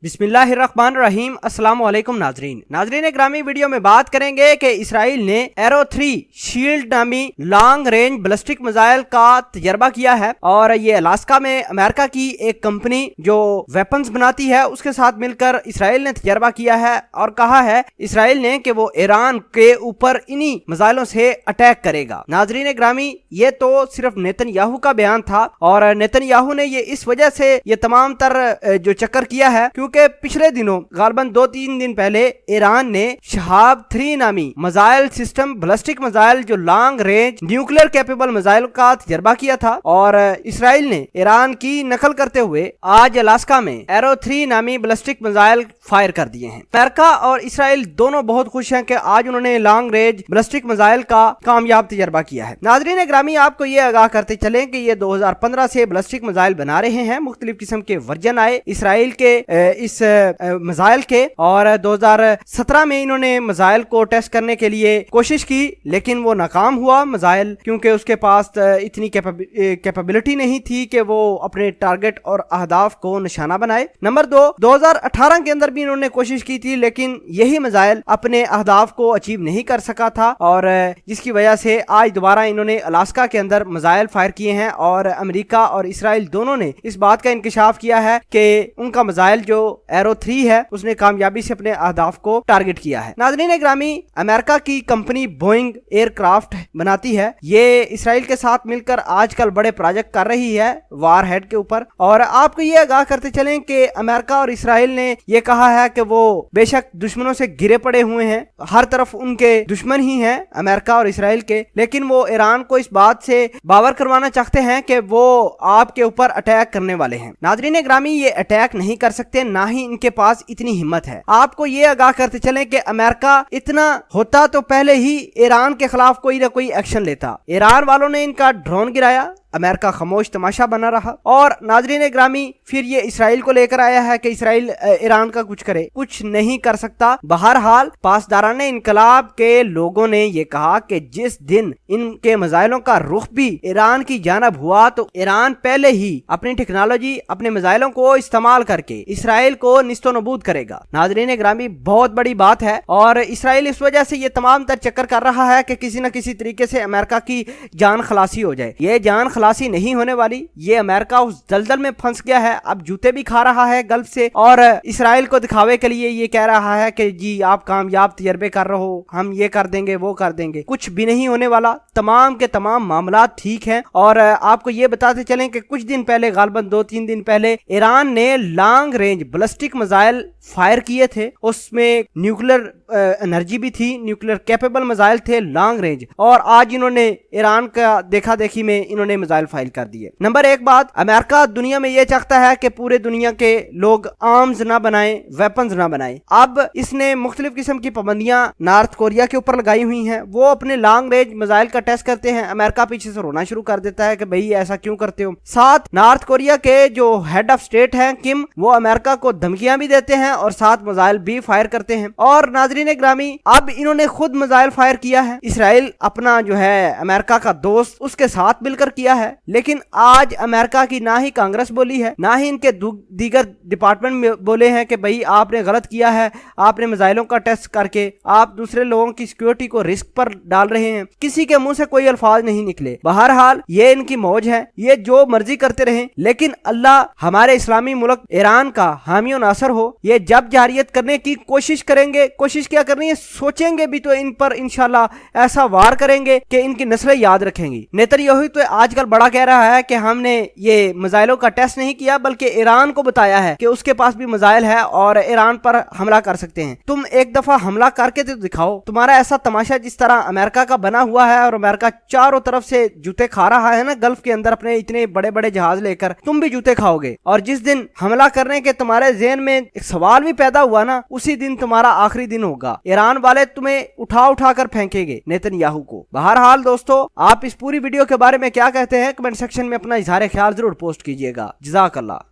बिस्मिल्लाहिर्रहमानिर्रहीम। अस्सलाम वालेकुम नाजरीन ग्रामी, वीडियो में बात करेंगे कि इसराइल ने एरो 3 शील्ड नामी लॉन्ग रेंज बैलिस्टिक मिसाइल का तजर्बा किया है और ये अलास्का में अमेरिका की एक कंपनी जो वेपन्स बनाती है उसके साथ मिलकर इसराइल ने तजर्बा किया है और कहा है इसराइल ने कि वो ईरान के ऊपर इन्हीं मिसाइलों से अटैक करेगा। नाजरीन ग्रामी, ये तो सिर्फ नेतन्याहू का बयान था और नेतन्याहू ने ये इस वजह से ये तमाम तर जो चक्कर किया है क्योंकि पिछले दिनों गालबन 2-3 दिन पहले ईरान ने शहाब 3 नामी मिसाइल सिस्टम बैलिस्टिक मिसाइल जो long range nuclear capable missile का तजर्बा किया था और इसराइल ने ईरान की नकल करते हुए आज अलास्का में एरो 3 नामी बैलिस्टिक मिसाइल फायर कर दिए हैं। अमेरिका और इसराइल दोनों बहुत खुश हैं कि आज उन्होंने लॉन्ग रेंज बैलिस्टिक मिसाइल का कामयाब तजर्बा किया है। नाजरीन ग्रामी, आपको ये आगाह करते चलें कि ये 2015 से बैलिस्टिक मिसाइल बना रहे हैं। मुख्तलिफ किस्म के वर्जन आए इसराइल के इस मिसाइल के और 2017 में इन्होंने मिसाइल को टेस्ट करने के लिए कोशिश की लेकिन वो नाकाम हुआ मिसाइल, क्योंकि उसके पास इतनी कैपेबिलिटी नहीं थी कि वो अपने टारगेट और अहदाफ को निशाना बनाए। नंबर 2, 2018 के अंदर भी इन्होंने कोशिश की थी लेकिन यही मिसाइल अपने अहदाफ को अचीव नहीं कर सका था और जिसकी वजह से आज दोबारा इन्होंने अलास्का के अंदर मिसाइल फायर किए हैं और अमेरिका और इसराइल दोनों ने इस बात का इंकशाफ किया है कि उनका मिसाइल जो एरो 3 है उसने कामयाबी से अपने अहदाफ को टारगेट किया है। नाज़रीन ग्रामी, अमेरिका की कंपनी बोइंग एयरक्राफ्ट बनाती है। ये इसराइल के साथ मिलकर आजकल बड़े प्रोजेक्ट कर रही है वार हेड के ऊपर और आपको ये आगाह करते चलें कि अमेरिका और इसराइल ने ये कहा है कि वो बेशक दुश्मनों से घिरे पड़े हुए हैं, हर तरफ उनके दुश्मन ही हैं अमेरिका और इसराइल के, लेकिन वो ईरान को इस बात से बावर करवाना चाहते हैं कि वो आपके ऊपर अटैक करने वाले हैं। नाज़रीन ग्रामी, ये अटैक नहीं कर सकते, ना ही इनके पास इतनी हिम्मत है। आपको ये आगाह करते चलें कि अमेरिका इतना होता तो पहले ही ईरान के खिलाफ कोई ना कोई एक्शन लेता। ईरान वालों ने इनका ड्रोन गिराया, अमेरिका खामोश तमाशा बना रहा और नाजरीन ग्रामी फिर ये इसराइल को लेकर आया है कि इसराइल ईरान का कुछ करे, कुछ नहीं कर सकता। बहरहाल पासदारान इनकलाब के लोगों ने ये कहा कि जिस दिन इनके मिसाइलों का रुख भी ईरान की जानब हुआ तो ईरान पहले ही अपनी टेक्नोलॉजी अपने मिसाइलों को इस्तेमाल करके इसराइल को निस्तो नबूद करेगा। नाजरीन ग्रामी, बहुत बड़ी बात है और इसराइल इस वजह से ये तमाम तर चक्कर कर रहा है कि किसी न किसी तरीके से अमेरिका की जान खलासी हो जाए। ये जान खलासी नहीं होने वाली, ये अमेरिका उस दलदल में फंस गया है, अब जूते भी खा रहा है गल्फ से और इसराइल को दिखावे के लिए ये कह रहा है कि जी आप कामयाब तजर्बे कर रहे हो, हम ये कर देंगे वो कर देंगे। कुछ भी नहीं होने वाला, तमाम के तमाम मामला ठीक हैं। और आपको ये बताते चलें कि कुछ दिन पहले गालबन 2-3 दिन पहले ईरान ने long range ballistic missile fire किए थे, उसमें न्यूक्लियर एनर्जी भी थी, न्यूक्लियर कैपेबल मिसाइल थे लॉन्ग रेंज, और आज इन्होंने ईरान का देखा देखी में इन्होंने मिसाइल फायर कर दिए। नंबर 1 बात, अमेरिका दुनिया में यह चाहता है कि पूरे दुनिया के लोग आर्म्स ना बनाएं, वेपन्स ना बनाएं। अब इसने मुख्तलिफ किस्म की पाबंदियां नॉर्थ कोरिया के ऊपर लगाई हुई हैं। वो अपने लॉन्ग रेंज मिसाइल का टेस्ट करते हैं, अमेरिका पीछे से रोना शुरू कर देता है कि भाई ऐसा क्यों करते हो। साथ नॉर्थ कोरिया के जो हेड ऑफ स्टेट हैं किम, वो अमेरिका को धमकियां भी देते हैं और साथ मिसाइल भी फायर करते हैं। और नाजरीन ग्रामी, अब इन्होंने खुद मिसाइल फायर किया है। इसराइल अपना जो है अमेरिका का दोस्त, उसके साथ मिलकर किया है, लेकिन आज अमेरिका की ना ही कांग्रेस बोली है ना ही इनके दीगर डिपार्टमेंट में बोले हैं कि भाई आपने गलत किया है, आपने मिसाइलों का टेस्ट करके आप दूसरे लोगों की सिक्योरिटी को रिस्क पर डाल रहे हैं। किसी के मुंह से कोई अल्फाज नहीं निकले। बहरहाल ये इनकी मौज है, ये जो मर्जी करते रहें, लेकिन अल्लाह हमारे इस्लामी मुल्क ईरान का हामी और नासर हो। ये जब जारियत करने की कोशिश करेंगे, कोशिश क्या करनी है, सोचेंगे भी तो इन पर इंशाल्लाह ऐसा वार करेंगे कि इनकी नस्लें याद रखेंगी। नेतन्याहू तो आजकल बड़ा कह रहा है कि हमने ये मिसाइलों का टेस्ट नहीं किया बल्कि ईरान को बताया है कि उसके पास भी मिसाइल है और ईरान पर हमला कर सकते हैं। तुम एक दफा हमला करके तो दिखाओ। तुम्हारा ऐसा तमाशा जिस तरह अमेरिका का बना हुआ है और अमेरिका चारों तरफ से जूते खा रहा है ना गल्फ के अंदर अपने इतने बड़े बड़े जहाज लेकर, तुम भी जूते खाओगे। और जिस दिन हमला करने के तुम्हारे ज़हन में एक सवाल भी पैदा हुआ ना, उसी दिन तुम्हारा आखिरी दिन होगा। ईरान वाले तुम्हें उठा उठा कर फेंकेंगे नेतन्याहू को। बहरहाल दोस्तों, आप इस पूरी वीडियो के बारे में क्या कहते हैं कमेंट सेक्शन में अपना इजहार ख्याल जरूर पोस्ट कीजिएगा। जज़ाकल्लाह।